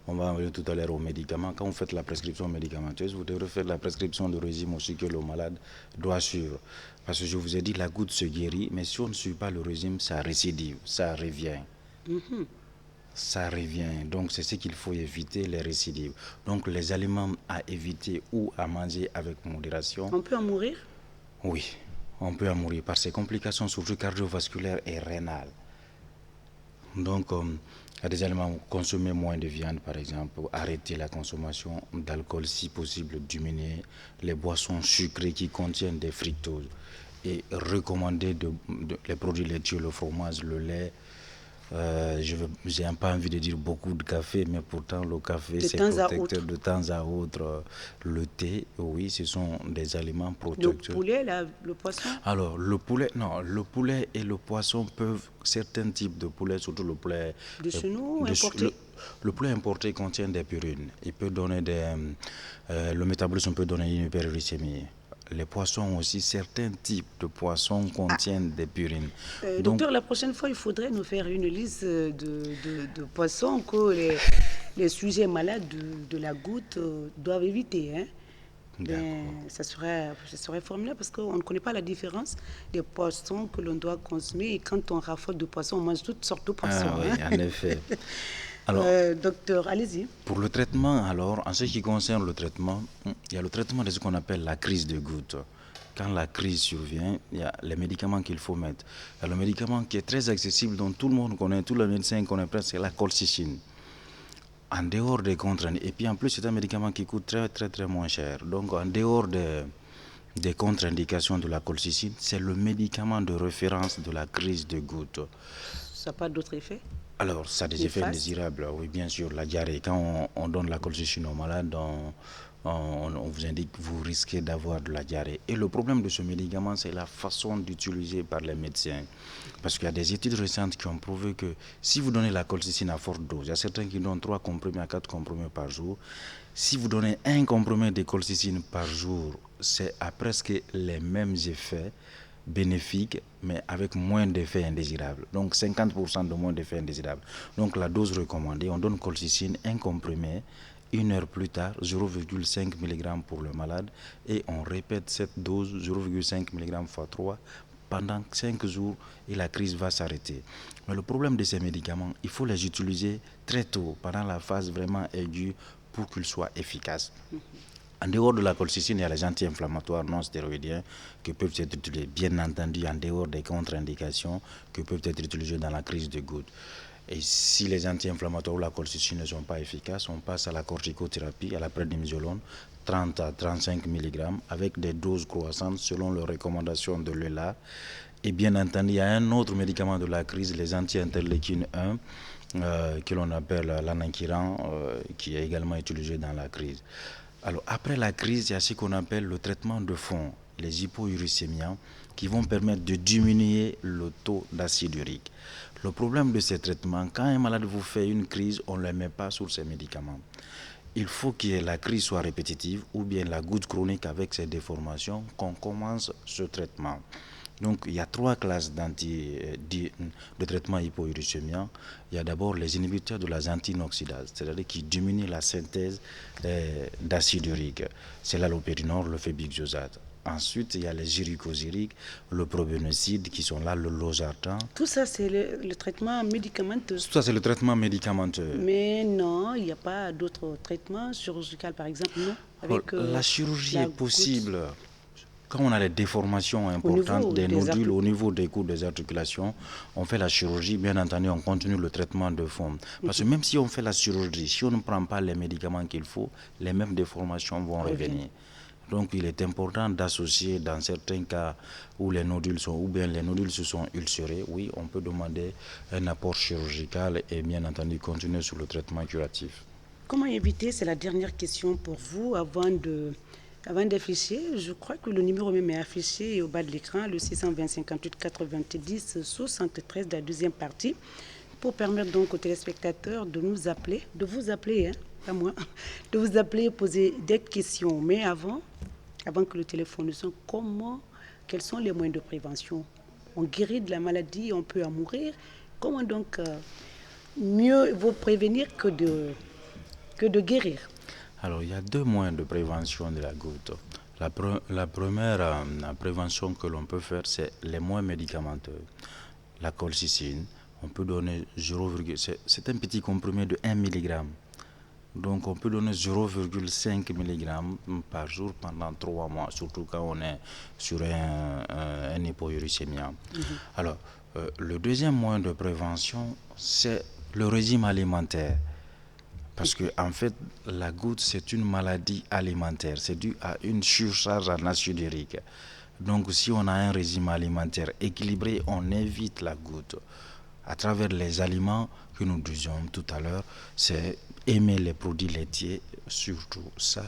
S2: on va en venir tout à l'heure aux médicaments, quand vous faites la prescription médicamenteuse, vous devrez faire la prescription de régime aussi que le malade doit suivre. Parce que je vous ai dit, la goutte se guérit, mais si on ne suit pas le régime, ça récidive, ça revient. Ça revient. Donc, c'est ce qu'il faut éviter, les récidives. Donc, les aliments à éviter ou à manger avec modération.
S1: On peut en mourir?
S2: Oui, on peut en mourir par ces complications, surtout cardiovasculaires et rénales. Donc, il y a des aliments, consommer moins de viande par exemple, arrêter la consommation d'alcool si possible, diminuer les boissons sucrées qui contiennent des fructoses et recommander les produits laitiers, le fromage, le lait. Je n'ai pas envie de dire beaucoup de café, mais pourtant le café c'est protecteur de temps à autre. Le thé, oui, ce sont des aliments protecteurs.
S1: Le poulet, le poisson?
S2: Alors, le poulet, non, le poulet et le poisson peuvent, certains types de poulet, surtout le poulet
S1: de chez nous, importé.
S2: Le poulet importé contient des purines. Il peut donner le métabolisme peut donner une hyperglycémie. Les poissons aussi, certains types de poissons contiennent des purines.
S1: Docteur, la prochaine fois, il faudrait nous faire une liste de poissons que les sujets malades de la goutte doivent éviter. Hein? Ben, ça serait formidable parce qu'on ne connaît pas la différence des poissons que l'on doit consommer. Et quand on raffole de poissons, on mange toutes sortes de poissons.
S2: Ah, oui,
S1: hein?
S2: En effet. Alors,
S1: docteur, allez-y.
S2: Pour le traitement, alors, en ce qui concerne le traitement, il y a le traitement de ce qu'on appelle la crise de goutte. Quand la crise survient, il y a les médicaments qu'il faut mettre. Il y a le médicament qui est très accessible, dont tout le monde connaît, tous les médecins connaissent presque, c'est la colchicine. En dehors des contre-indications, et puis en plus c'est un médicament qui coûte très très très moins cher. Donc en dehors des contre-indications de la colchicine, c'est le médicament de référence de la crise de goutte.
S1: Ça n'a pas d'autre effet?
S2: Alors, ça a des effets indésirables, oui, bien sûr. La diarrhée, quand on donne la colchicine aux malades, on vous indique que vous risquez d'avoir de la diarrhée. Et le problème de ce médicament, c'est la façon d'utiliser par les médecins. Parce qu'il y a des études récentes qui ont prouvé que si vous donnez la colchicine à forte dose, il y a certains qui donnent 3 comprimés à 4 comprimés par jour. Si vous donnez un comprimé de colchicine par jour, c'est à presque les mêmes effets bénéfique, mais avec moins d'effets indésirables. Donc 50% de moins d'effets indésirables. Donc la dose recommandée, on donne colchicine, un comprimé, 1 heure plus tard, 0,5 mg pour le malade, et on répète cette dose, 0,5 mg x 3, pendant 5 jours, et la crise va s'arrêter. Mais le problème de ces médicaments, il faut les utiliser très tôt, pendant la phase vraiment aiguë, pour qu'ils soient efficaces. En dehors de la colchicine, il y a les anti-inflammatoires non stéroïdiens qui peuvent être utilisés, bien entendu, en dehors des contre-indications qui peuvent être utilisés dans la crise de goutte. Et si les anti-inflammatoires ou la colchicine ne sont pas efficaces, on passe à la corticothérapie, à la prédnisolone, 30 à 35 mg, avec des doses croissantes selon les recommandations de l'ELA. Et bien entendu, il y a un autre médicament de la crise, les anti-interleukine 1, que l'on appelle l'anakiran, qui est également utilisé dans la crise. Alors, après la crise, il y a ce qu'on appelle le traitement de fond, les hypouricémiens, qui vont permettre de diminuer le taux d'acide urique. Le problème de ces traitements, quand un malade vous fait une crise, on ne le met pas sur ces médicaments. Il faut que la crise soit répétitive ou bien la goutte chronique avec ses déformations, qu'on commence ce traitement. Donc, il y a 3 classes de traitement hypouricémien. Il y a d'abord les inhibiteurs de la xanthine-oxydase, c'est-à-dire qui diminuent la synthèse d'acide urique. C'est l'allopérinol, le fébuxosate. Ensuite, il y a les uricosuriques, le probénocide, qui sont là, le losartan.
S1: Tout ça, c'est le traitement médicamenteux.
S2: Tout ça, c'est le traitement médicamenteux.
S1: Mais non, il n'y a pas d'autres traitements chirurgicaux, par exemple, non
S2: avec, la chirurgie est possible. Quand on a des déformations importantes, des nodules au niveau des coudes des articulations, on fait la chirurgie, bien entendu, on continue le traitement de fond. Parce que même si on fait la chirurgie, si on ne prend pas les médicaments qu'il faut, les mêmes déformations vont revenir. Donc il est important d'associer dans certains cas où les nodules sont, ou bien les nodules se sont ulcérés, oui, on peut demander un apport chirurgical et bien entendu continuer sur le traitement curatif.
S1: Comment éviter, c'est la dernière question pour vous, avant d'afficher, je crois que le numéro même est affiché au bas de l'écran, le 620 58 90 73, la deuxième partie, pour permettre donc aux téléspectateurs de nous appeler, de vous appeler, hein, pas moi, de vous appeler et poser des questions. Mais avant que le téléphone ne sonne, quels sont les moyens de prévention? On guérit de la maladie, on peut en mourir. Comment donc mieux vaut prévenir que de guérir?
S2: Alors, il y a deux moyens de prévention de la goutte. La première prévention que l'on peut faire, c'est les moins médicamenteux. La colchicine, on peut donner 0, c'est un petit comprimé de 1 mg. Donc, on peut donner 0,5 mg par jour pendant 3 mois, surtout quand on est sur un hypouricémie. Alors, le deuxième moyen de prévention, c'est le régime alimentaire. Parce que en fait, la goutte, c'est une maladie alimentaire. C'est dû à une surcharge en acide urique. Donc, si on a un régime alimentaire équilibré, on évite la goutte. À travers les aliments que nous disions tout à l'heure, c'est aimer les produits laitiers, surtout ça.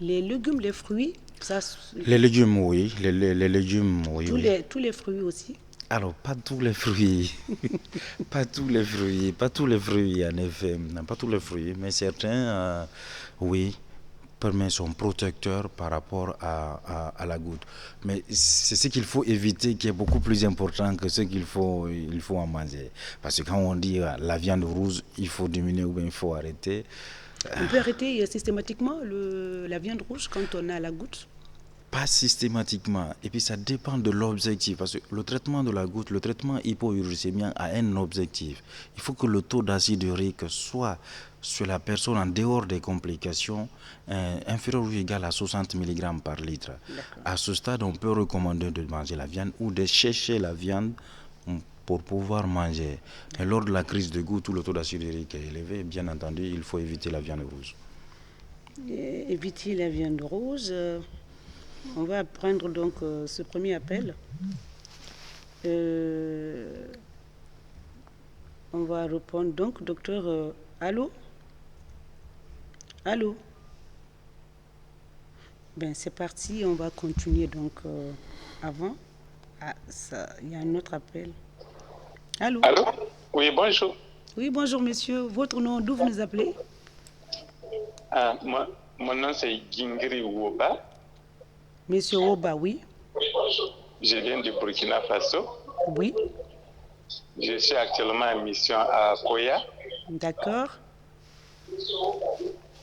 S1: Les légumes, les fruits, ça,
S2: Les légumes, oui. Les légumes, oui.
S1: tous les fruits aussi.
S2: Alors, pas tous les fruits. Pas tous les fruits. Pas tous les fruits, en effet. Pas tous les fruits, mais certains, oui, permet son protecteur par rapport à la goutte. Mais c'est ce qu'il faut éviter qui est beaucoup plus important que ce qu'il faut, il faut en manger. Parce que quand on dit la viande rouge, il faut diminuer ou bien il faut arrêter.
S1: On peut arrêter systématiquement la viande rouge quand on a la goutte?
S2: Pas systématiquement. Et puis ça dépend de l'objectif. Parce que le traitement de la goutte, le traitement hypouricémien a un objectif. Il faut que le taux d'acide urique soit sur la personne en dehors des complications inférieur ou égal à 60 mg par litre. À ce stade, on peut recommander de manger la viande ou de chercher la viande pour pouvoir manger. Et lors de la crise de goutte où le taux d'acide urique est élevé, bien entendu, il faut éviter la viande rouge.
S1: Éviter la viande rouge. On va prendre donc ce premier appel. On va répondre donc, docteur. Allô? Allô? Ben, c'est parti, on va continuer donc avant. Ah, ça, il y a un autre appel. Allô?
S3: Allô? Oui, bonjour.
S1: Oui, bonjour monsieur. Votre nom, d'où vous nous appelez?
S3: Mon nom c'est Gingri Woba.
S1: Monsieur Oba, oui.
S3: Je viens du Burkina Faso.
S1: Oui.
S3: Je suis actuellement en mission à Koya.
S1: D'accord.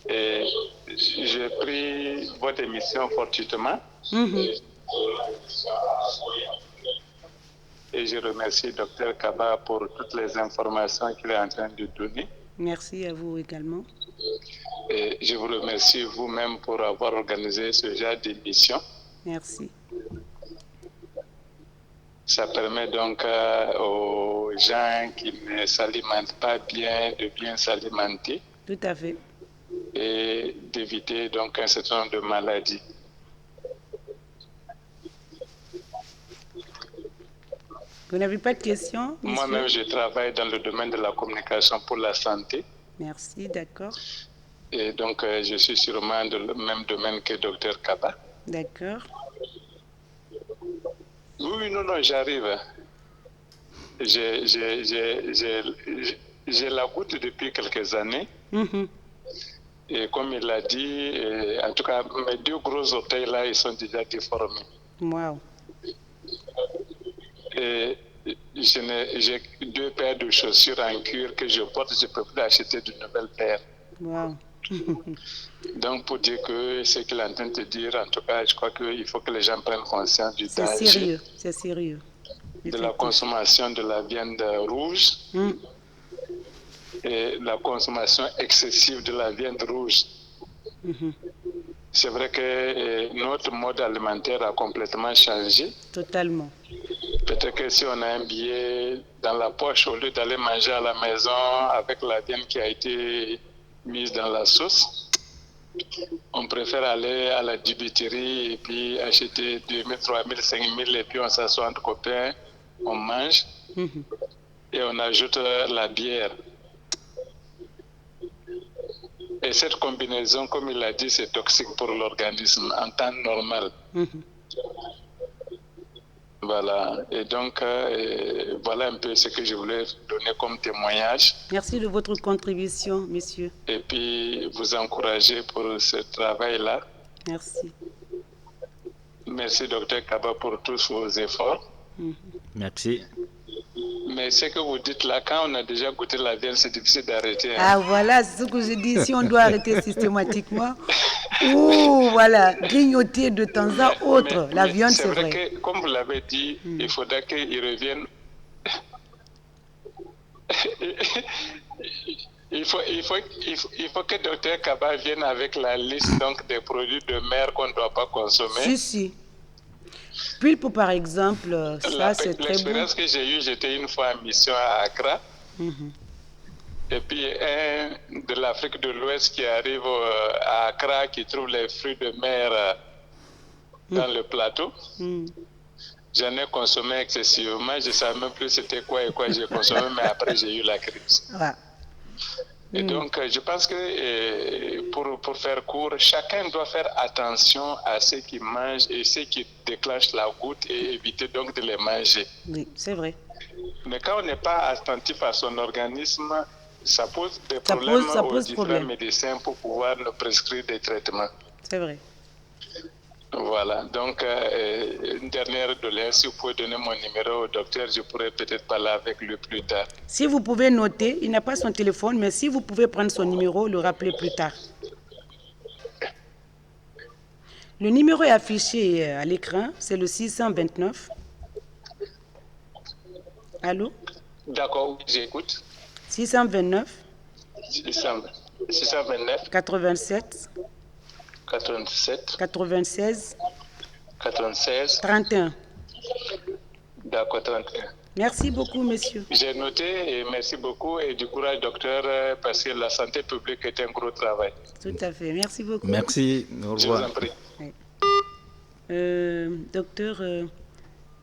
S3: Et j'ai pris votre émission fortuitement. Et je remercie Dr Kaba pour toutes les informations qu'il est en train de donner.
S1: Merci à vous également.
S3: Et je vous remercie vous-même pour avoir organisé ce genre d'émission.
S1: Merci.
S3: Ça permet donc aux gens qui ne s'alimentent pas bien de bien s'alimenter.
S1: Tout à fait.
S3: Et d'éviter donc un certain nombre de maladies.
S1: Vous n'avez pas de questions?
S3: Moi-même, je travaille dans le domaine de la communication pour la santé.
S1: Merci, d'accord.
S3: Et donc, je suis sûrement dans le même domaine que Dr Kaba.
S1: D'accord.
S3: Oui, non, j'arrive. J'ai la goutte depuis quelques années. Et comme il l'a dit, en tout cas, mes deux gros orteils là, ils sont déjà déformés.
S1: Wow.
S3: Et j'ai 2 paires de chaussures en cuir que je porte, je peux plus acheter de nouvelles paires.
S1: Wow.
S3: Donc, pour dire que ce qu'il est en train de dire, en tout cas, je crois qu'il faut que les gens prennent conscience du danger.
S1: C'est sérieux, c'est sérieux.
S3: De la consommation de la viande rouge et la consommation excessive de la viande rouge. C'est vrai que notre mode alimentaire a complètement changé.
S1: Totalement.
S3: Peut-être que si on a un billet dans la poche, au lieu d'aller manger à la maison avec la viande qui a été mise dans la sauce, On préfère aller à la dibiterie et puis acheter 2 000, 3 000, 5 000 et puis on s'assoit entre copains, on mange et on ajoute la bière. Et cette combinaison, comme il l'a dit, c'est toxique pour l'organisme en temps normal. Voilà, et donc voilà un peu ce que je voulais donner comme témoignage.
S1: Merci de votre contribution, monsieur.
S3: Et puis vous encourager pour ce travail-là.
S1: Merci.
S3: Merci, docteur Kaba, pour tous vos efforts.
S2: Merci.
S3: Mais ce que vous dites là, quand on a déjà goûté la viande, c'est difficile d'arrêter.
S1: Ah voilà, c'est ce que je dis. Si on doit arrêter systématiquement, ou voilà, grignoter de temps à autre, la viande, c'est vrai.
S3: C'est vrai que, comme vous l'avez dit, il faudra qu'ils reviennent. Il faut que Dr Kaba vienne avec la liste donc, des produits de mer qu'on ne doit pas consommer.
S1: Si, si. Pulpe, par exemple, ça c'est très bon.
S3: L'expérience que j'ai eue, j'étais une fois en mission à Accra. Et puis un de l'Afrique de l'Ouest qui arrive à Accra, qui trouve les fruits de mer dans le plateau. J'en ai consommé excessivement. Je ne savais même plus c'était quoi et quoi j'ai consommé, mais après j'ai eu la crise. Et donc, je pense que pour faire court, chacun doit faire attention à ce qu'il mange et ce qui déclenche la goutte et éviter donc de les manger.
S1: Oui, c'est vrai.
S3: Mais quand on n'est pas attentif à son organisme, ça pose des problèmes aux différents médecins pour pouvoir nous prescrire des traitements.
S1: C'est vrai.
S3: Voilà, donc une dernière doléance, si vous pouvez donner mon numéro au docteur, je pourrais peut-être parler avec lui plus tard.
S1: Si vous pouvez noter, il n'a pas son téléphone, mais si vous pouvez prendre son numéro, le rappeler plus tard. Le numéro est affiché à l'écran, c'est le 629. Allô?
S3: D'accord, j'écoute.
S1: 629.
S3: 629.
S1: 87.
S3: 87.
S1: 96.
S3: 96.
S1: 31.
S3: D'accord, 31.
S1: Merci beaucoup, monsieur.
S3: J'ai noté et merci beaucoup et du courage, docteur, parce que la santé publique est un gros travail.
S1: Tout à fait. Merci beaucoup.
S2: Merci. Au revoir.
S3: Je vous en prie.
S1: Docteur,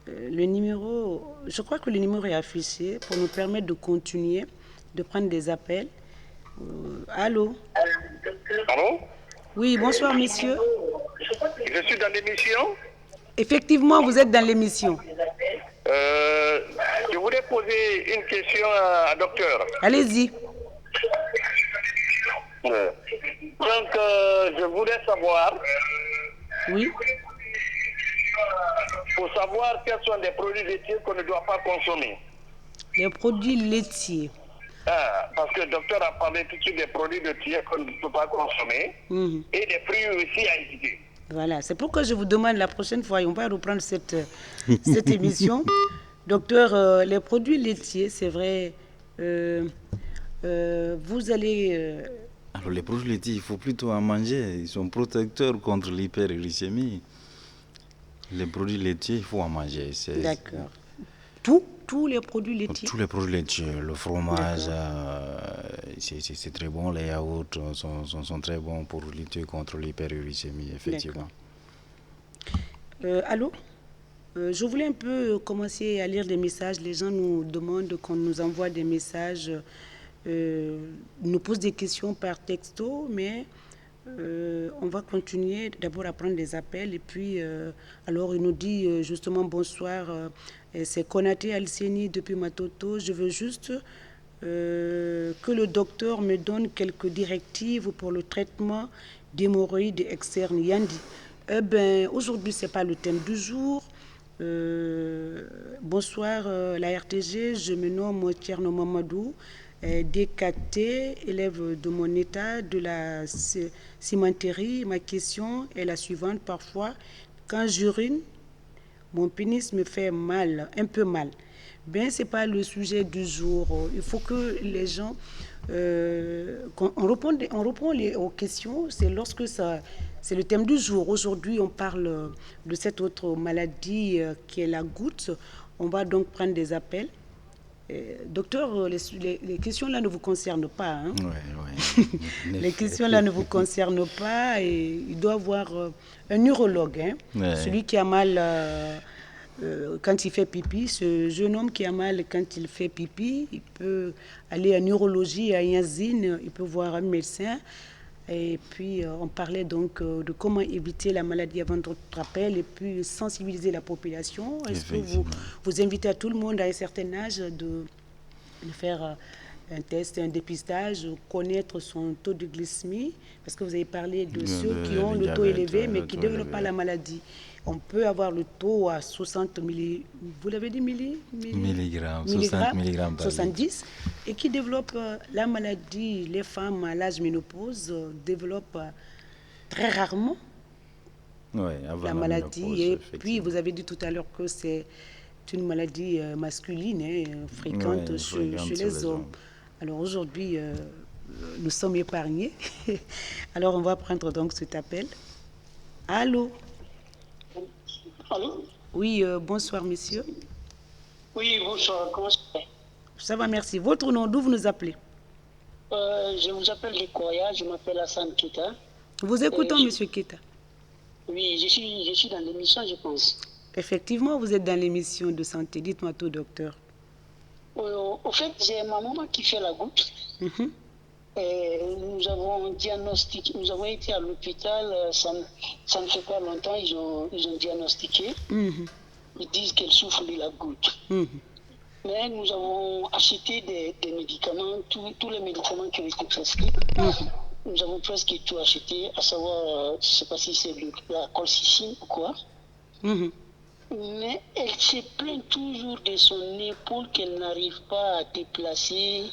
S1: le numéro, je crois que le numéro est affiché pour nous permettre de continuer, de prendre des appels. Allô?
S4: Allô?
S1: Oui, bonsoir, monsieur.
S4: Je suis dans l'émission.
S1: Effectivement, vous êtes dans l'émission.
S4: Je voulais poser une question à docteur.
S1: Allez-y.
S4: Donc, je voulais savoir,
S1: Oui.
S4: pour savoir quels sont les produits laitiers qu'on ne doit pas consommer.
S1: Les produits laitiers.
S4: Parce que le docteur a parlé tout de suite des produits laitiers qu'on ne peut pas consommer et des fruits aussi à éviter.
S1: Voilà, c'est pourquoi je vous demande la prochaine fois, et on va reprendre cette émission. Docteur, les produits laitiers, c'est vrai, vous allez...
S2: Alors les produits laitiers, il faut plutôt en manger. Ils sont protecteurs contre l'hyperglycémie. Les produits laitiers, il faut en manger.
S1: D'accord. Tous les produits laitiers?
S2: Tous les produits laitiers. Le fromage, c'est très bon. Les yaourts sont très bons pour lutter contre l'hyperglycémie, effectivement.
S1: Allô? Je voulais un peu commencer à lire des messages. Les gens nous demandent qu'on nous envoie des messages, nous posent des questions par texto, mais on va continuer d'abord à prendre des appels. Et puis, alors, il nous dit justement bonsoir, c'est Konaté Alceni depuis Matoto. Je veux juste que le docteur me donne quelques directives pour le traitement d'hémorroïdes externes. Yandi. Aujourd'hui, ce n'est pas le thème du jour. Bonsoir, la RTG. Je me nomme Tierno Mamadou, DKT, élève de mon état de la cimenterie. Ma question est la suivante. Parfois, quand j'urine, mon pénis me fait mal, un peu mal. Ce n'est pas le sujet du jour. Il faut que les gens... on répond aux questions, c'est lorsque ça... C'est le thème du jour. Aujourd'hui, on parle de cette autre maladie qui est la goutte. On va donc prendre des appels. Docteur, les questions là ne vous concernent pas. Hein?
S2: Oui.
S1: Les questions là ne vous concernent pas et il doit avoir un neurologue. Hein?
S2: Ouais.
S1: Celui qui a mal quand il fait pipi, ce jeune homme qui a mal quand il fait pipi, il peut aller à neurologie, à Yazine, il peut voir un médecin. Et puis, on parlait donc de comment éviter la maladie avant notre appel et puis sensibiliser la population. Est-ce que vous invitez à tout le monde à un certain âge de faire un test, un dépistage, connaître son taux de glycémie? Parce que vous avez parlé de ceux qui ont le taux élevé mais qui ne développent pas la maladie. On peut avoir le taux à 60 vous l'avez dit,
S2: milligrammes,
S1: 70, et qui développent la maladie. Les femmes à l'âge ménopause développent très rarement la maladie. Ménopause, et puis, vous avez dit tout à l'heure que c'est une maladie masculine, fréquente chez les hommes. Alors aujourd'hui, nous sommes épargnés. Alors on va prendre donc cet appel. Allô?
S5: Allô?
S1: Oui, bonsoir, monsieur.
S5: Oui, bonsoir. Comment ça va?
S1: Ça va, merci. Votre nom, d'où vous nous appelez?
S5: Je vous appelle de Koya, je m'appelle Hassan Kita.
S1: Vous écoutons, monsieur Kita?
S5: Oui, je suis dans l'émission, je pense.
S1: Effectivement, vous êtes dans l'émission de santé. Dites-moi tout, docteur.
S5: Au fait, j'ai ma maman qui fait la goutte. Nous avons été à l'hôpital, ça ne fait pas longtemps, ils ont diagnostiqué. Ils disent qu'elle souffre de la goutte. Mais nous avons acheté des médicaments, tous les médicaments qui ont été prescrits. Nous avons presque tout acheté, à savoir, je ne sais pas si c'est la colchicine ou quoi. Mais elle se plaint toujours de son épaule qu'elle n'arrive pas à déplacer.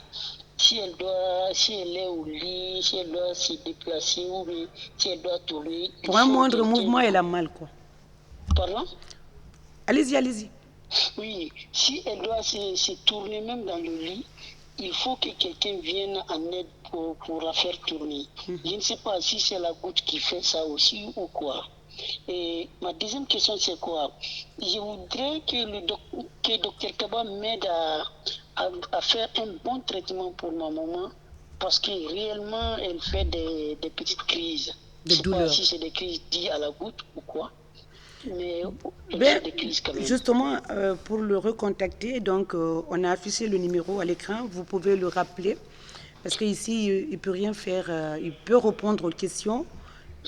S5: Si elle est au lit, si elle doit se déplacer ou si elle doit tourner.
S1: Pour un moindre mouvement, elle a mal, quoi.
S5: Pardon?
S1: Allez-y.
S5: Oui, si elle doit se tourner même dans le lit, il faut que quelqu'un vienne en aide pour la faire tourner. Je ne sais pas si c'est la goutte qui fait ça aussi ou quoi. Et ma deuxième question, c'est quoi? Je voudrais que Dr Kaba m'aide à faire un bon traitement pour ma maman parce que réellement, elle fait des petites crises.
S1: De douleur.
S5: Je ne sais pas si c'est des crises liées à la goutte ou quoi. Mais elle fait des crises quand même.
S1: Justement, pour le recontacter, donc, on a affiché le numéro à l'écran. Vous pouvez le rappeler parce qu'ici, il ne peut rien faire. Il peut répondre aux questions.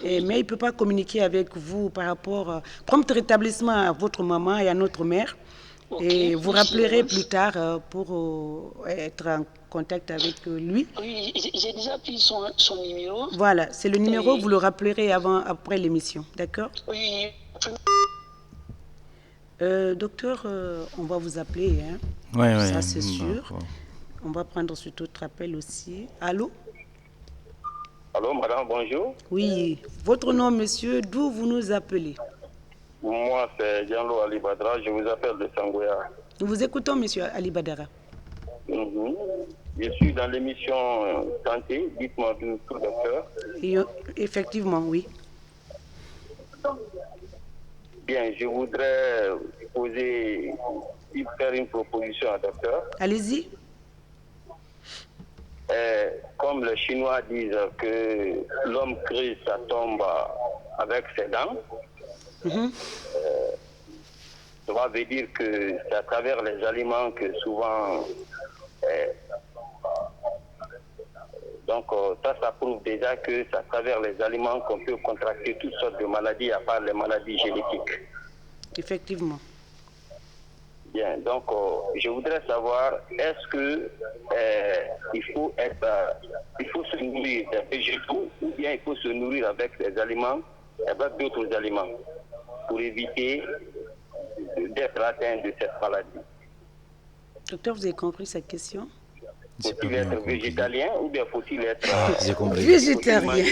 S1: Mais il ne peut pas communiquer avec vous par rapport prompt rétablissement à votre maman et à notre mère. Et vous rappellerez plus tard pour être en contact avec lui.
S5: Oui, j'ai déjà pris son numéro.
S1: Voilà, c'est le numéro, vous le rappellerez après l'émission, d'accord?
S5: Oui.
S1: Docteur, on va vous appeler, hein?
S2: Oui,
S1: ça c'est sûr. On va prendre cet autre appel aussi. Allô?
S4: Allô, madame, bonjour.
S1: Oui, votre nom, monsieur, d'où vous nous appelez?
S4: Moi, c'est Diallo Ali Badra, je vous appelle de Sangoya.
S1: Nous vous écoutons, monsieur Ali Badara.
S4: Je suis dans l'émission Santé, dites-moi tout, docteur.
S1: Effectivement, oui.
S4: Bien, je voudrais faire une proposition à docteur.
S1: Allez-y.
S4: Comme les Chinois disent que l'homme crée sa tombe avec ses dents, ça veut dire que c'est à travers les aliments que souvent... donc ça prouve déjà que c'est à travers les aliments qu'on peut contracter toutes sortes de maladies, à part les maladies génétiques.
S1: Effectivement.
S4: Bien, donc je voudrais savoir, est-ce que il faut se nourrir des végétaux ou bien il faut se nourrir avec des aliments, avec d'autres aliments, pour éviter d'être atteint de cette maladie.
S1: Docteur, vous avez compris cette question?
S4: Faut-il être végétalien ou bien faut-il être
S1: végétarien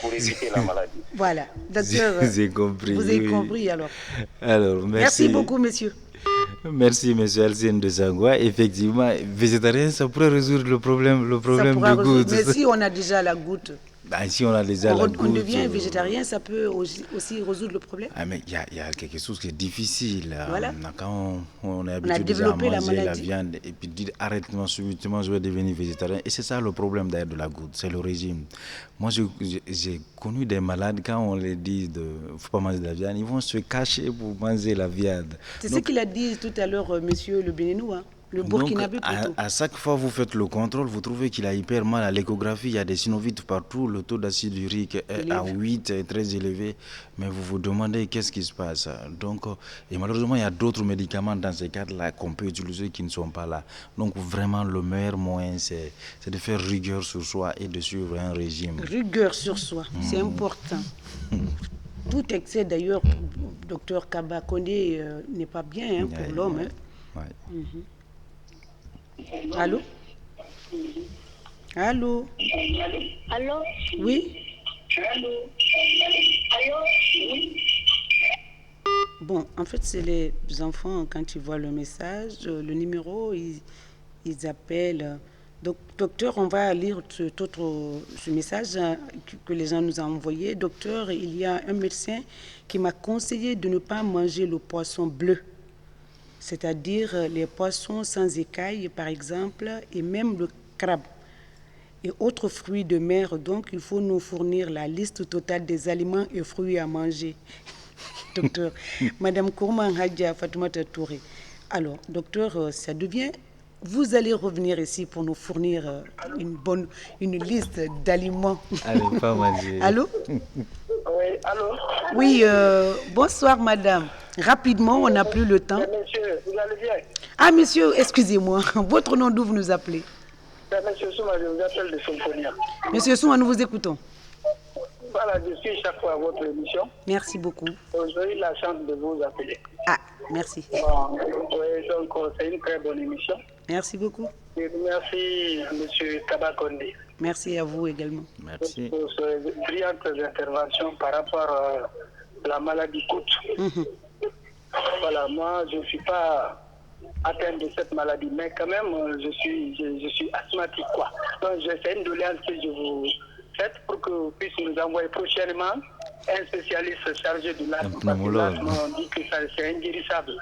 S4: pour éviter la maladie?
S1: Voilà, docteur, vous avez compris alors.
S2: Alors,
S1: merci beaucoup, monsieur.
S2: Merci, monsieur Alcine de Sangwa. Effectivement, végétarien, ça pourrait résoudre le problème de goutte.
S1: Mais si on a déjà la goutte,
S2: Si on a déjà la
S1: On
S2: goutte,
S1: devient végétarien, ça peut aussi résoudre le problème.
S2: Mais il y a quelque chose qui est difficile.
S1: Voilà.
S2: Quand on est
S1: On a
S2: habitué déjà à
S1: développé la
S2: manger la
S1: maladie.
S2: viande et puis dire arrêtement, subitement, je vais devenir végétarien. Et c'est ça le problème d'ailleurs de la goutte, c'est le régime. Moi, j'ai connu des malades, quand on leur dit de ne faut pas manger de la viande, ils vont se cacher pour manger la viande.
S1: C'est ce qu'il a dit tout à l'heure, monsieur le Béninois. Le Burkinabé plutôt.
S2: À chaque fois que vous faites le contrôle, vous trouvez qu'il a hyper mal à l'échographie, il y a des synovites partout, le taux d'acide urique est à 8, est très élevé, mais vous vous demandez qu'est-ce qui se passe. Donc, et malheureusement, il y a d'autres médicaments dans ces cas-là qu'on peut utiliser qui ne sont pas là. Donc vraiment, le meilleur moyen, c'est de faire rigueur sur soi et de suivre un régime.
S1: Rigueur sur soi, c'est important. Tout excès d'ailleurs, docteur Kaba Kondé, n'est pas bien pour l'homme. Allô? Allô?
S6: Allô?
S1: Oui?
S6: Allô? Oui?
S1: Bon, en fait, c'est les enfants, quand ils voient le message, le numéro, ils appellent. Donc, docteur, on va lire ce message que les gens nous ont envoyé. Docteur, il y a un médecin qui m'a conseillé de ne pas manger le poisson bleu, c'est-à-dire les poissons sans écailles, par exemple, et même le crabe et autres fruits de mer. Donc, il faut nous fournir la liste totale des aliments et fruits à manger. Docteur, Madame Kourman Hadja Fatoumata Touré. Alors, docteur, ça devient... Vous allez revenir ici pour nous fournir une liste d'aliments.
S2: Allez, pas manger.
S1: Allô?
S6: Oui, allô?
S1: Oui, bonsoir madame. Rapidement, on n'a plus le temps.
S6: Monsieur, vous allez bien?
S1: Ah monsieur, excusez-moi, votre nom d'où vous nous appelez?
S6: Monsieur Souma, je vous appelle de Symphonia.
S1: Monsieur Souma, nous vous écoutons.
S6: Voilà, je suis chaque fois à votre émission.
S1: Merci beaucoup.
S6: J'ai eu la chance de vous appeler.
S1: Ah, merci.
S6: Bon, oui, donc c'est une très bonne émission.
S1: Merci beaucoup.
S6: Et merci monsieur Kaba Kondé.
S1: Merci à vous également.
S2: Merci.
S6: Pour ces brillantes interventions par rapport à la maladie goutte. Voilà, moi je ne suis pas atteint de cette maladie, mais quand même je suis asthmatique, quoi. Donc c'est une doléance que je vous fais pour que vous puissiez nous envoyer prochainement un spécialiste chargé de l'asthme. Parce que l'asthme, on dit que c'est inguérissable.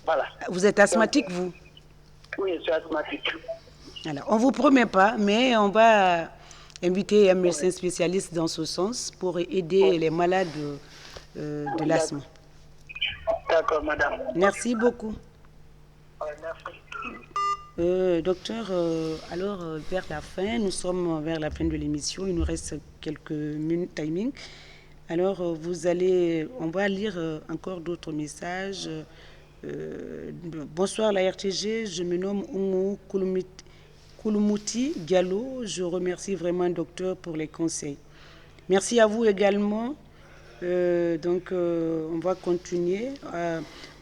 S6: Voilà.
S1: Vous êtes asthmatique, vous?
S6: Oui, je suis asthmatique.
S1: Alors, on ne vous promet pas, mais on va inviter un médecin spécialiste dans ce sens pour aider les malades de l'asthme.
S6: D'accord, madame.
S1: Merci beaucoup.
S6: Merci.
S1: Docteur, alors vers la fin, nous sommes vers la fin de l'émission, il nous reste quelques minutes timing. Alors on va lire encore d'autres messages. Bonsoir la RTG, je me nomme Oumou Kouloumouti Diallo. Je remercie vraiment docteur pour les conseils. Merci à vous également. On va continuer.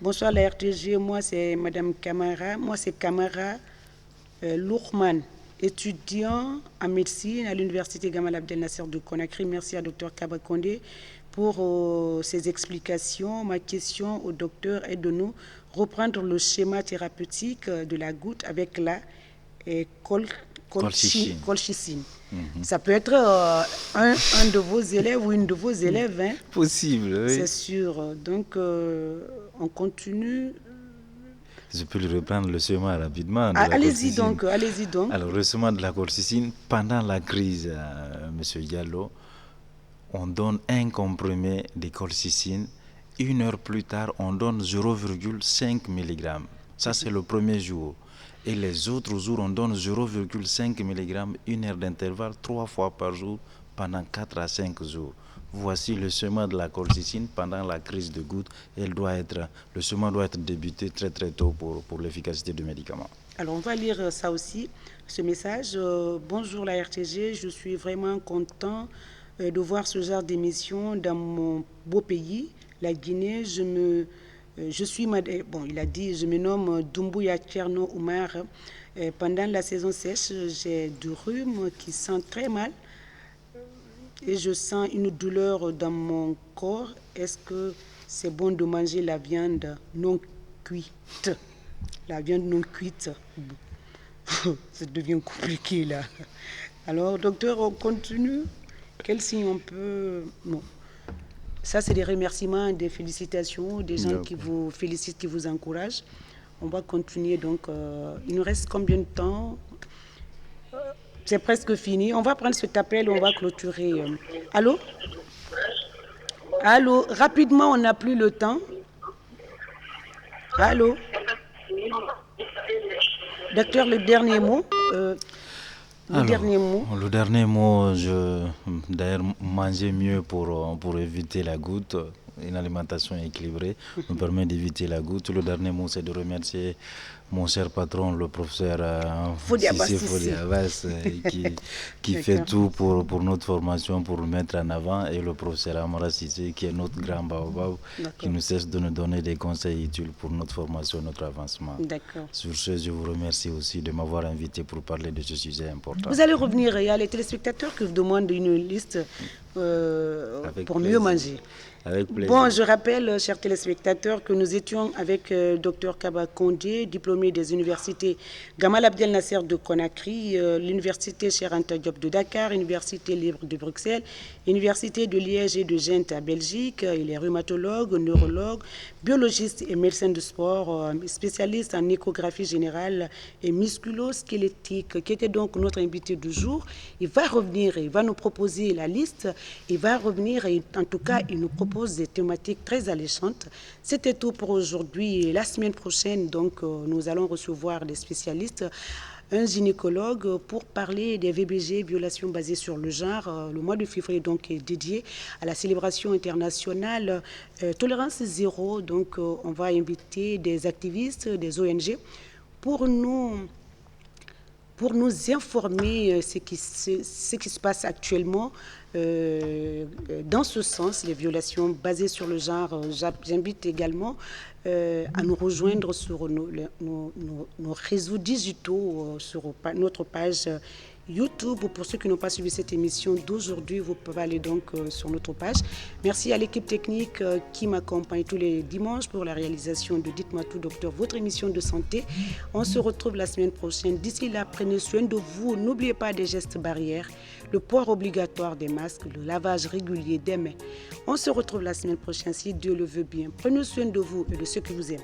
S1: Bonsoir la RTG, moi c'est Madame Camara, moi c'est Camara Lourman, étudiant en médecine à l'université Gamal Abdel Nasser de Conakry. Merci à Dr Kaba Kondé pour ses explications. Ma question au docteur est de nous reprendre le schéma thérapeutique de la goutte avec la colchicine. Ça peut être un de vos élèves ou une de vos élèves. Hein.
S2: Possible, oui.
S1: C'est sûr. Donc, on continue.
S2: Je peux lui reprendre le schéma rapidement.
S1: Allez-y donc, allez-y donc.
S2: Alors, le schéma de la colchicine, pendant la crise, Monsieur Diallo, on donne un comprimé de colchicine. 1 heure plus tard, on donne 0,5 mg. Ça, c'est le premier jour. Et les autres jours, on donne 0,5 mg, 1 heure d'intervalle, 3 fois par jour, pendant 4 à 5 jours. Voici le schéma de la colchicine pendant la crise de goutte. Le schéma doit être débuté très très tôt pour l'efficacité du médicament.
S1: Alors, on va lire ça aussi, ce message. Bonjour la RTG, je suis vraiment content de voir ce genre d'émission dans mon beau pays, la Guinée. Je suis, il a dit, je me nomme Doumbouya Tcherno Oumar. Pendant la saison sèche, j'ai du rhume qui sent très mal et je sens une douleur dans mon corps. Est-ce que c'est bon de manger la viande non cuite? La viande non cuite, ça devient compliqué là. Alors, docteur, on continue. Quel signe on peut... Non. Ça, c'est des remerciements, des félicitations, des gens qui vous félicitent, qui vous encouragent. On va continuer. Donc, il nous reste combien de temps? C'est presque fini. On va prendre cet appel, on va clôturer. Allô? Allô? Rapidement, on n'a plus le temps. Allô? Docteur, le dernier mot.
S2: Le dernier mot, d'ailleurs, manger mieux pour éviter la goutte. Une alimentation équilibrée nous permet d'éviter la goutte. Le dernier mot, c'est de remercier mon cher patron, le professeur Sissé Abbas, qui fait tout pour notre formation, pour le mettre en avant, et le professeur Amara Sissé, qui est notre grand baobab, qui ne cesse de nous donner des conseils utiles pour notre formation, notre avancement. Sur ce, je vous remercie aussi de m'avoir invité pour parler de ce sujet important.
S1: Vous allez revenir, il y a les téléspectateurs qui vous demandent une liste pour mieux manger. Bon, je rappelle, chers téléspectateurs, que nous étions avec Dr Kaba Kondé, diplômé des universités Gamal Abdel Nasser de Conakry, l'université Cheikh Anta Diop de Dakar, l'université libre de Bruxelles, l'université de Liège et de Gent à Belgique. Il est rhumatologue, neurologue, biologiste et médecin de sport, spécialiste en échographie générale et musculo-squelettique, qui était donc notre invité du jour. Il va revenir, il va nous proposer la liste, il va revenir et en tout cas, il nous propose des thématiques très alléchantes. C'était tout pour aujourd'hui. La semaine prochaine, donc, nous allons recevoir des spécialistes, un gynécologue, pour parler des VBG, violations basées sur le genre. Le mois de février donc, est dédié à la célébration internationale Tolérance Zéro. Donc, on va inviter des activistes, des ONG, pour nous informer ce qui se passe actuellement dans ce sens, les violations basées sur le genre. J'invite également à nous rejoindre sur nos réseaux digitaux, sur notre page YouTube. Pour ceux qui n'ont pas suivi cette émission d'aujourd'hui, vous pouvez aller donc sur notre page. Merci à l'équipe technique qui m'accompagne tous les dimanches pour la réalisation de Dites-moi tout, docteur, votre émission de santé. On se retrouve la semaine prochaine. D'ici là, prenez soin de vous. N'oubliez pas des gestes barrières, le port obligatoire des masques, le lavage régulier des mains. On se retrouve la semaine prochaine si Dieu le veut bien. Prenez soin de vous et de ceux qui vous aiment.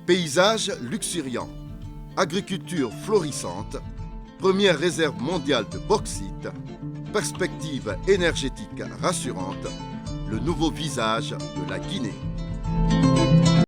S7: Paysage luxuriant, agriculture florissante, première réserve mondiale de bauxite, perspective énergétique rassurante, le nouveau visage de la Guinée.